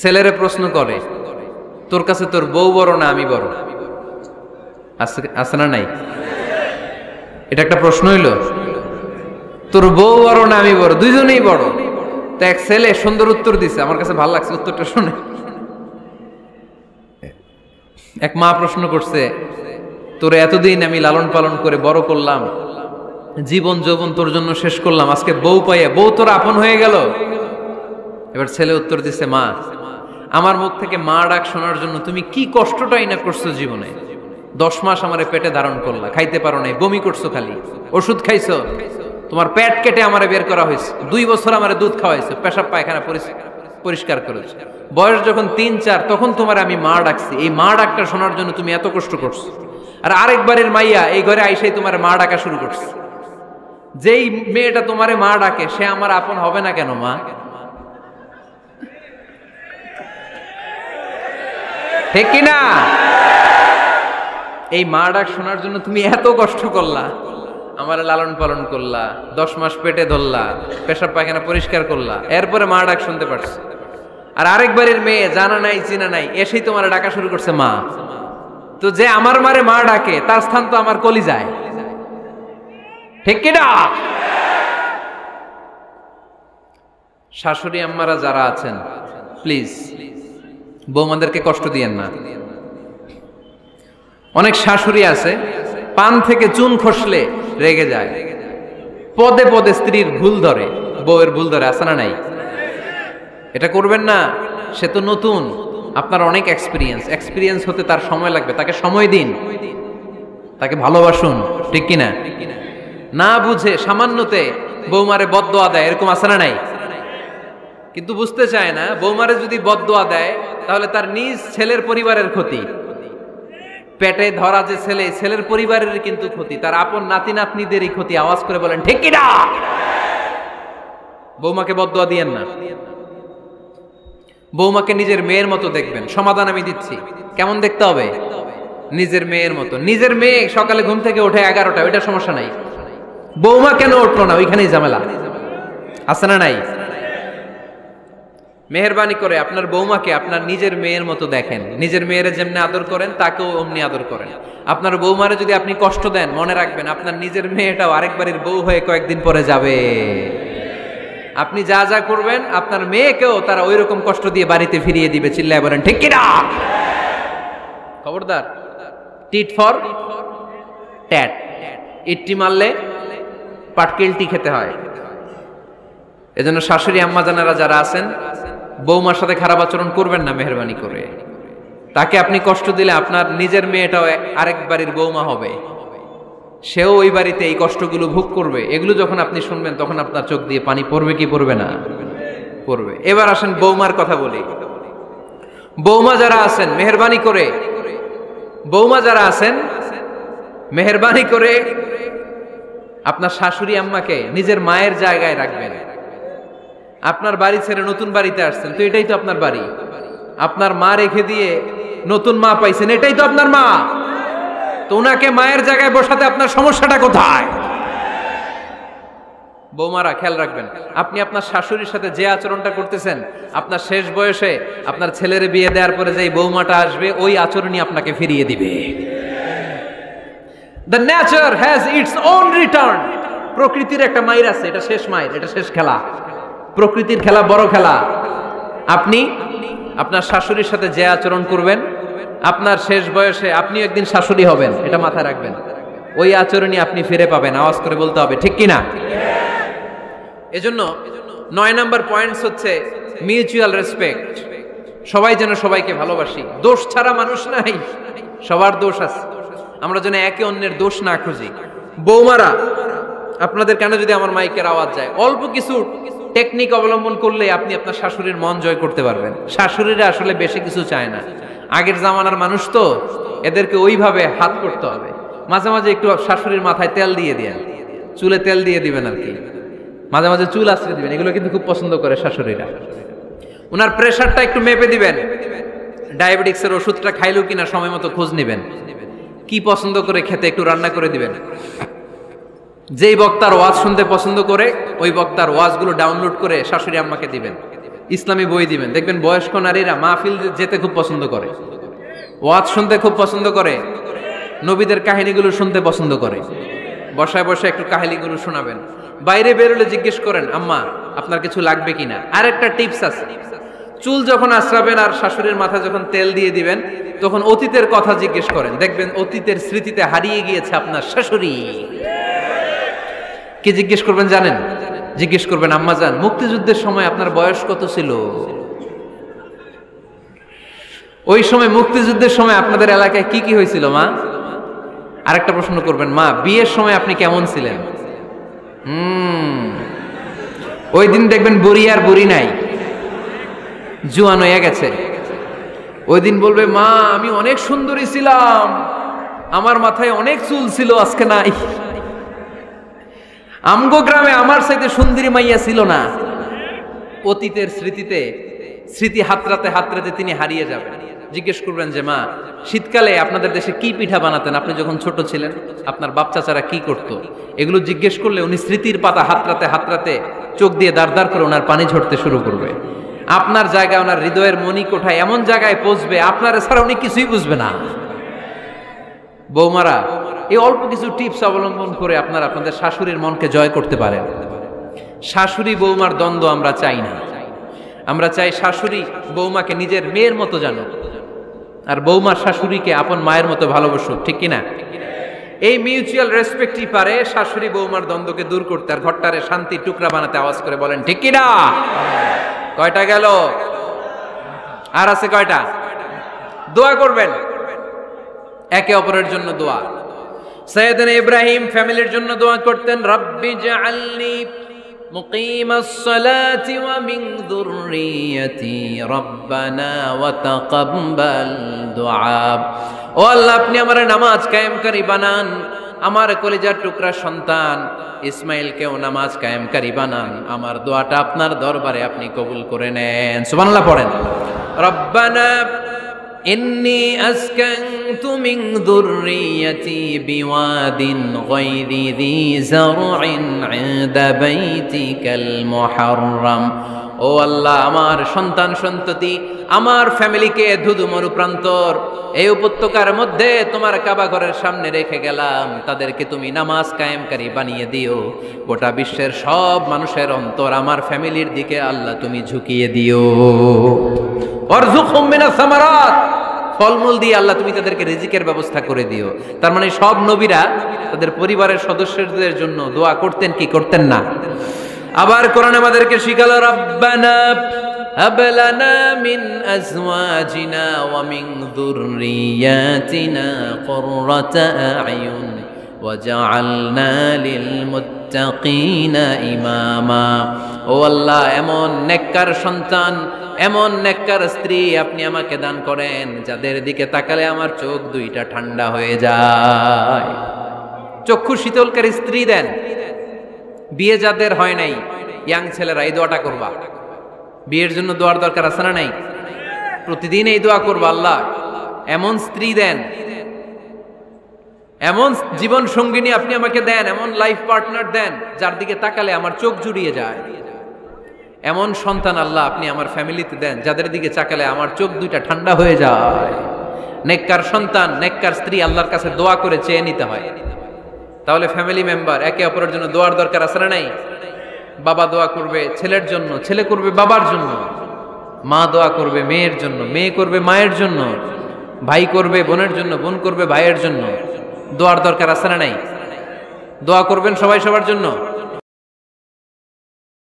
ছেলেরে প্রশ্ন করে, তোর কাছে তোর বউ বড় না আমি বড়? আছে না নাই? এটা একটা প্রশ্ন হইল। তোর বউ বড় না আমি বড়? দুইজনেই বড়। তো এক ছেলে সুন্দর উত্তর দিছে, আমার কাছে ভালো লাগছে উত্তরটা শুনে। এক মা প্রশ্ন করছে, তোর এতদিন আমি লালন পালন করে বড় করলাম, জীবন যৌবন তোর জন্য শেষ করলাম, আজকে বউ পাইয়া বউ তোর আপন হয়ে গেল। এবার ছেলে উত্তর দিছে, মা, আমার মুখ থেকে মা ডাক শোনার জন্য তুমি কি কষ্টটাই না করছো জীবনে। 10 মাস আমারে পেটে ধারণ করলা, খাইতে পারো নাই, বমি করছো, খালি ওষুধ খাইছো, তোমার পেট কেটে আমারে বের করা হয়েছে, 2 বছর আমারে দুধ খাওয়াইছো, পেশাব পায়খানা পরিষ্কার করেছো, বয়স যখন 3-4 তখন তোমার আমি মা ডাকছি। এই মা ডাকটা শোনার জন্য তুমি এত কষ্ট করছো, আর আরেকবারের মাইয়া এই ঘরে আইসাই তোমার মা ডাকা শুরু করছে। যেই মেয়েটা তোমারে মা ডাকে সে আমার আপন হবে না কেন মা? ঠিক কিনা? এই মা ডাক শোনার জন্য তুমি এত কষ্ট করলা, আমার লালন পালন করলা, 10 মাস পেটে ধরলা, পেশাব পায়খানা পরিষ্কার করলা, এরপরে মা ডাক শুনতে পারছো। আর আরেকবারের মেয়ে জানা নাই চিনা নাই এসেই তোমার ডাকা শুরু করছে মা। তো যে আমার মারে মা ডাকে তার স্থান তো আমার কলিজায়, ঠিক কিনা? শাশুড়ি আম্মারা যারা আছেন, প্লিজ বৌমাদেরকে কষ্ট দিয়েন না। অনেক শাশুড়ি আছে পান থেকে চুন খসলে রেগে যায়, পদে পদে স্ত্রীর ভুল ধরে, বউয়ের ভুল ধরে, আছে না নাই? এটা করবেন না। সে তো নতুন, আপনার অনেক এক্সপিরিয়েন্স হতে তার সময় লাগবে, তাকে সময় দিন, তাকে ভালোবাসুন, ঠিক কিনা? না বুঝে সামান্যতে বৌমারে বদদোয়া দেয়, এরকম আছে না নাই? কিন্তু বুঝতে চায় না, বৌমারে যদি বদদোয়া দেয় তাহলে তার নিজ ছেলের পরিবারের ক্ষতি, পেটে ধরা যে ছেলে, ছেলের পরিবারের কিন্তু ক্ষতি, তার আপন নাতি নাতনিদেরই ক্ষতি। আওয়াজ করে বলেন ঠিক কিনা? বৌমাকে বদদোয়া দিয়েন না। বৌমাকে নিজের মেয়ের মতো দেখবেন। সমাধান আমি দিচ্ছি, কেমন দেখতে হবে? নিজের মেয়ের মতো। নিজের মেয়ে সকালে ঘুম থেকে ওঠে 11টা, ওইটা সমস্যা নাই। বৌমা কেন উঠলো না, ওইখানেই ঝামেলা, আছে না নাই? মেহেরবানি করে আপনার বৌমাকে আপনার নিজের মেয়ের মতো দেখেন। নিজের মেয়ের যেমনি আদর করেন তাকেও অমনি আদর করেন। আপনার বৌমারে যদি আপনি কষ্ট দেন, মনে রাখবেন আপনার নিজের মেয়েটাও আরেকবারের বউ হয়ে কয়েকদিন পরে যাবে। আপনি যা যা করবেন আপনার মেয়েকেও তারা ওই রকম কষ্ট দিয়ে বাড়িতে ফিরিয়ে দিবে। চিল্লায় বলেন ঠিক কিনা? খবরদার, টিট ফর ট্যাট। ইট্টি মারলে পাটকেলটি খেতে হয়। এজন্য শাশুড়ি আম্মা জানারা যারা আছেন, বৌমার সাথে খারাপ আচরণ করবেন না মেহেরবানি করে। তাকে আপনি কষ্ট দিলে আপনার নিজের মেয়েটাও আরেক বাড়ির বৌমা হবে, সেও ওই বাড়িতে এই কষ্টগুলো ভোগ করবে। এগুলো যখন আপনি শুনবেন তখন আপনার চোখ দিয়ে পানি পড়বে কি পড়বে না? পড়বে। এবার আসেন বৌমার কথা বলি। বৌমা যারা আছেন মেহেরবানি করে, বৌমা যারা আছেন মেহেরবানি করে আপনার শাশুড়ি আম্মাকে নিজের মায়ের জায়গায় রাখবেন। আপনার বাড়ি ছেড়ে নতুন বাড়িতে আসছেন, তো এটাই তো আপনার বাড়ি। আপনার মা রেখে দিয়ে নতুন মা পাইছেন, এটাই তো আপনার মা। তো ওনাকে মায়ের জায়গায় বসাতে আপনার সমস্যাটা কোথায়? বৌমারা খেয়াল রাখবেন, আপনি আপনার শাশুড়ির সাথে যে আচরণটা করতেছেন, আপনার শেষ বয়সে আপনার ছেলের বিয়ে দেওয়ার পরে যে বৌমাটা আসবে ওই আচরণই আপনাকে ফিরিয়ে দিবে। The nature has its own return. প্রকৃতির একটা মাইর আছে, এটা শেষ মাইর, এটা শেষ খেলা। প্রকৃতির খেলা বড় খেলা। আপনি আপনার শাশুড়ির সাথে যে আচরণ করবেন, আপনার শেষ বয়সে আপনি একদিন শাশুড়ি হবেন, এটা মাথায় রাখবেন। ওই আচরণই আপনি ফিরে পাবেন। আওয়াজ করে বলতে হবে ঠিক কিনা? এজন্য 9 নাম্বার পয়েন্টস হচ্ছে মিউচুয়াল রেসপেক্ট। সবাই যেন সবাইকে ভালোবাসি। দোষ ছাড়া মানুষ নাই, সবার দোষ আছে। আমরা যেন একে অন্যের দোষ না খুঁজি। বৌমারা, আপনাদের কেন যদি আমার মাইকের আওয়াজ যায়, অল্প কিছু টেকনিক অবলম্বন করলে আপনি আপনার শাশুড়ির মন জয় করতে পারবেন। শাশুড়িরা আসলে বেশি কিছু চায় না, আগের জামানার মানুষ তো, এদেরকে ওইভাবে হাত করতে হবে। মাঝে মাঝে একটু শাশুড়ির মাথায় তেল দিয়ে দেন, চুলে তেল দিয়ে দিবেন আর কি, মাঝে মাঝে চুল আশ্রয় দিবেন, এগুলো কিন্তু খুব পছন্দ করে শাশুড়িরা। ওনার প্রেশারটা একটু মেপে দিবেন, ডায়াবেটিক্সের ওষুধটা খাইলো কিনা সময় মতো খোঁজ নিবেন, কি পছন্দ করে খেতে একটু রান্না করে দিবেন। যেই বক্তার ওয়াজ শুনতে পছন্দ করে ওই বক্তার ওয়াজগুলো ডাউনলোড করে শাশুড়ি আম্মাকে দিবেন। ইসলামী বই দিবেন, দেখবেন বয়স্ক নারীরা মাহফিল যেতে খুব পছন্দ করে, ওয়াজ শুনতে খুব পছন্দ করে, নবীদের কাহিনীগুলো শুনতে পছন্দ করে। বসায় বসে একটু কাহিনীগুলো শোনাবেন। বাইরে বেরোলে জিজ্ঞেস করেন, আম্মা আপনার কিছু লাগবে কিনা। আর একটা টিপস আছে, চুল যখন আশ্রাবেন আর শাশুড়ির মাথা যখন তেল দিয়ে দিবেন, তখন অতীতের কথা জিজ্ঞেস করেন, দেখবেন অতীতের স্মৃতিতে হারিয়ে গিয়েছে আপনার শাশুড়ি। কি জিজ্ঞেস করবেন জানেন? জিজ্ঞেস করবেন, আম্মা জান, মুক্তিযুদ্ধের সময় আপনার বয়স কত ছিল? ওই সময় মুক্তিযুদ্ধের সময় আপনাদের এলাকায় কি কি হয়েছিল মা? আরেকটা প্রশ্ন করবেন, মা বিয়ের সময় আপনি কেমন ছিলেন? ওই দিন দেখবেন বুড়ি আর বুড়ি নাই, জুয়ান হয়ে গেছে। ওই দিন বলবে, মা আমি অনেক সুন্দরী ছিলাম, আমার মাথায় অনেক চুল ছিল, আজকে নাই। আমগো গ্রামে আমার সাথে সুন্দরী মাইয়া ছিল না। অতীতের স্মৃতিতে, স্মৃতি হাতরাতে হাতরাতে তিনি হারিয়ে যাবেন। জিজ্ঞেস করবেন যে, মা শীতকালে আপনাদের দেশে কি পিঠা বানাতেন আপনি যখন ছোট ছিলেন? আপনার বাপ চাচারা কি করতো? এগুলো জিজ্ঞেস করলে উনি স্মৃতির পাতা হাতরাতে হাতরাতে চোখ দিয়ে দাঁড় দাঁড় করে ওনার পানি ঝরতে শুরু করবে। আপনার জায়গায়, ওনার হৃদয়ের মনি কোঠায় এমন জায়গায় পৌঁছবে, আপনার ছাড়া উনি কিছুই বুঝবে না। বৌমারা, এই অল্প কিছু টিপস অবলম্বন করে আপনারা আপনাদের শাশুড়ির মনকে জয় করতে পারেন। শাশুড়ি বৌমার দ্বন্দ্ব আমরা চাই না। আমরা চাই শাশুড়ি বৌমাকে নিজের মেয়ের মতো জানুক, আর বৌমার শাশুড়িকে আপন মায়ের মতো ভালোবাসুক, ঠিক কিনা? এই মিউচুয়াল রেসপেক্টই পারে শাশুড়ি বৌমার দ্বন্দ্বকে দূর করতে, আর ঘরটারে শান্তি টুকরা বানাতে। আওয়াজ করে বলেন ঠিক কিনা? কয়টা গেল? আর আছে কয়টা? দোয়া করবেন একে অপরের জন্য। দোয়া, সাইয়েদনা ইব্রাহিম ফ্যামিলির জন্য দোয়া করতেন, রব্বি জাআলনি মুকিমাস সালাতি ওয়া মিন যুররিয়াতি রব্বানা ওয়া তাকাব্বাল দুআ। ও আল্লাহ, আপনি আমার নামাজ কায়েমকারী বানান, আমার কলিজার টুকরা সন্তান ইসমাইলকেও নামাজ কায়েমকারী বানান। আমার দোয়াটা আপনার দরবারে আপনি কবুল করে নেন। সুবহানাল্লাহ পড়েন। রব্বানা ইন্নী আসকানতু মিন যুররিয়াতি বিওয়াদিন গায়রি যী যারইন ইনদা বাইতিকাল মুহাররাম। ও আল্লাহ, আমার সন্তান সন্ততি, আমার ফ্যামিলিকে ধুধু মরুপ্রান্তর এই উপত্যকার মধ্যে তোমার কাবা ঘরের সামনে রেখে গেলাম, তাদেরকে তুমি নামাজ কায়েমকারী বানিয়ে দিও। গোটা বিশ্বের সব মানুষের অন্তর আমার ফ্যামিলির দিকে আল্লাহ তুমি ঝুঁকিয়ে দিও। ওয়ারযুকহুম মিনাস সামারাত, ফলমূল দিয়ে আল্লাহ তুমি তাদেরকে রিজিকের ব্যবস্থা করে দিও। তার মানে সব নবীরা তাদের পরিবারের সদস্যদের জন্য দোয়া করতেন কি করতেন না? আবার কোরআন আমাদেরকে শিখালো, রব্বানা হাব লানা মিন আজওয়াজিনা ওয়া মিন যুররিয়াতিনা কুররাতা আ'য়ুন ওয়াজআলনা লিল মুত্তাকিনা ইমামা। ও আল্লাহ, এমন নেককার সন্তান, এমন নেককার স্ত্রী আপনি আমাকে দান করেন, যাদের দিকে তাকালে আমার চোখ দুইটা ঠান্ডা হয়ে যায়। চক্ষু শীতলকারী স্ত্রী দেন। বিয়ে যাদের হয় নাই, ইয়াং ছেলেরা এই দোয়াটা করবা। বিয়ের জন্য দোয়ার দরকার আছে না নাই? প্রতিদিন এই দোয়া করবা, আল্লাহ এমন স্ত্রী দেন, এমন জীবন সঙ্গিনী আপনি আমাকে দেন, এমন লাইফ পার্টনার দেন যার দিকে তাকালে আমার চোখ জুড়িয়ে যায়। এমন সন্তান আল্লাহ আপনি আমার ফ্যামিলিতে দেন, যাদের দিকে তাকালে আমার চোখ দুইটা ঠান্ডা হয়ে যায়। নেককার সন্তান, নেককার স্ত্রী আল্লাহর কাছে দোয়া করে চেয়ে নিতে হয়। তাহলে ফ্যামিলি মেম্বার একে অপরের জন্য দোয়ার দরকার আছে না নাই? বাবা দোয়া করবে ছেলের জন্য, ছেলে করবে বাবার জন্য, মা দোয়া করবে মেয়ের জন্য, মেয়ে করবে মায়ের জন্য, ভাই করবে বোনের জন্য, বোন করবে ভাইয়ের জন্য। দোয়ার দরকার আছে না নাই? দোয়া করবেন সবাই সবার জন্য।